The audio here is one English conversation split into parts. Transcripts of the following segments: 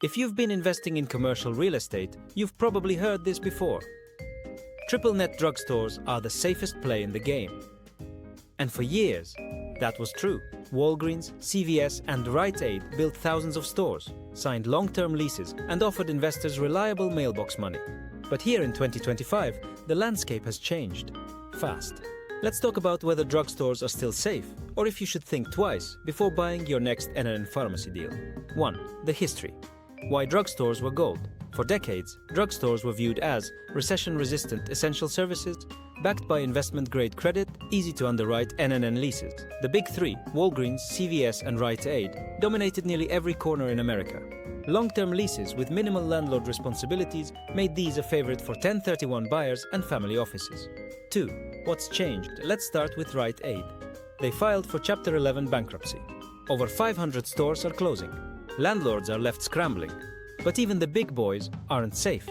If you've been investing in commercial real estate, you've probably heard this before. Triple net drugstores are the safest play in the game. And for years, that was true. Walgreens, CVS, and Rite Aid built thousands of stores, signed long-term leases, and offered investors reliable mailbox money. But here in 2025, the landscape has changed fast. Let's talk about whether drugstores are still safe, or if you should think twice before buying your next NNN pharmacy deal. 1. The history. Why drugstores were gold. For decades, drugstores were viewed as recession-resistant essential services, backed by investment-grade credit, easy to underwrite NNN leases. The big three, Walgreens, CVS, and Rite Aid, dominated nearly every corner in America. Long-term leases with minimal landlord responsibilities made these a favorite for 1031 buyers and family offices. 2. What's changed? Let's start with Rite Aid. They filed for Chapter 11 bankruptcy. Over 500 stores are closing. Landlords are left scrambling. But even the big boys aren't safe.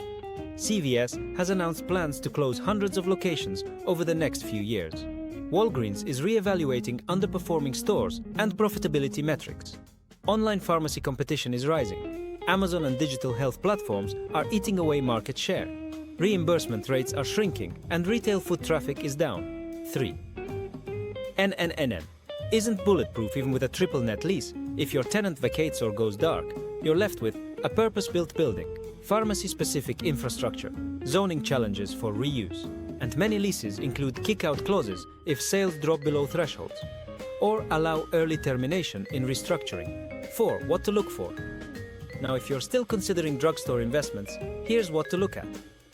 CVS has announced plans to close hundreds of locations over the next few years. Walgreens is re-evaluating underperforming stores and profitability metrics. Online pharmacy competition is rising. Amazon and digital health platforms are eating away market share. Reimbursement rates are shrinking and retail foot traffic is down. 3. NNN isn't bulletproof even with a triple net lease. If your tenant vacates or goes dark, you're left with a purpose-built building, pharmacy-specific infrastructure, zoning challenges for reuse, and many leases include kick-out clauses if sales drop below thresholds, or allow early termination in restructuring. 4. What to look for. Now, if you're still considering drugstore investments, here's what to look at.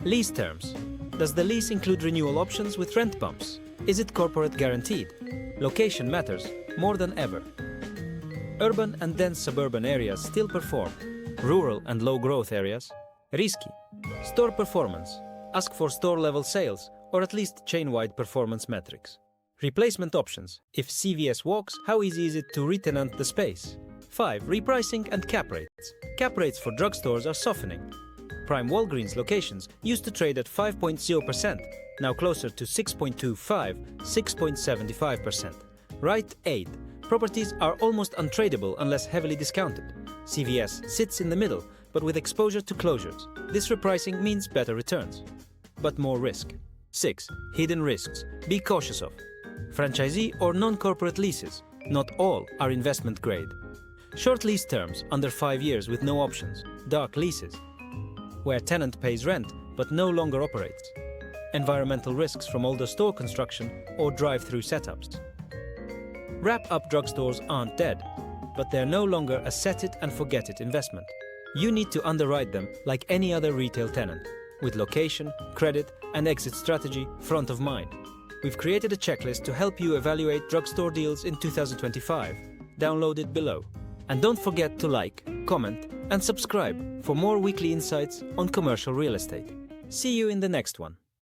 Lease terms. Does the lease include renewal options with rent bumps? Is it corporate guaranteed? Location matters more than ever. Urban and dense suburban areas still perform. Rural and low-growth areas, risky. Store performance. Ask for store-level sales or at least chain-wide performance metrics. Replacement options. If CVS walks, how easy is it to re-tenant the space? 5. Repricing and cap rates. Cap rates for drugstores are softening. Prime Walgreens locations used to trade at 5.0%, now closer to 6.25%, 6.75%. Rite Aid. Properties are almost untradeable unless heavily discounted. CVS sits in the middle, but with exposure to closures. This repricing means better returns, but more risk. 6. Hidden risks. Be cautious of. Franchisee or non-corporate leases. Not all are investment grade. Short lease terms under 5 years with no options. Dark leases, where tenant pays rent but no longer operates. Environmental risks from older store construction or drive-through setups. Wrap-up drugstores aren't dead, but they're no longer a set-it-and-forget-it investment. You need to underwrite them like any other retail tenant, with location, credit, and exit strategy front of mind. We've created a checklist to help you evaluate drugstore deals in 2025. Download it below. And don't forget to like, comment, and subscribe for more weekly insights on commercial real estate. See you in the next one.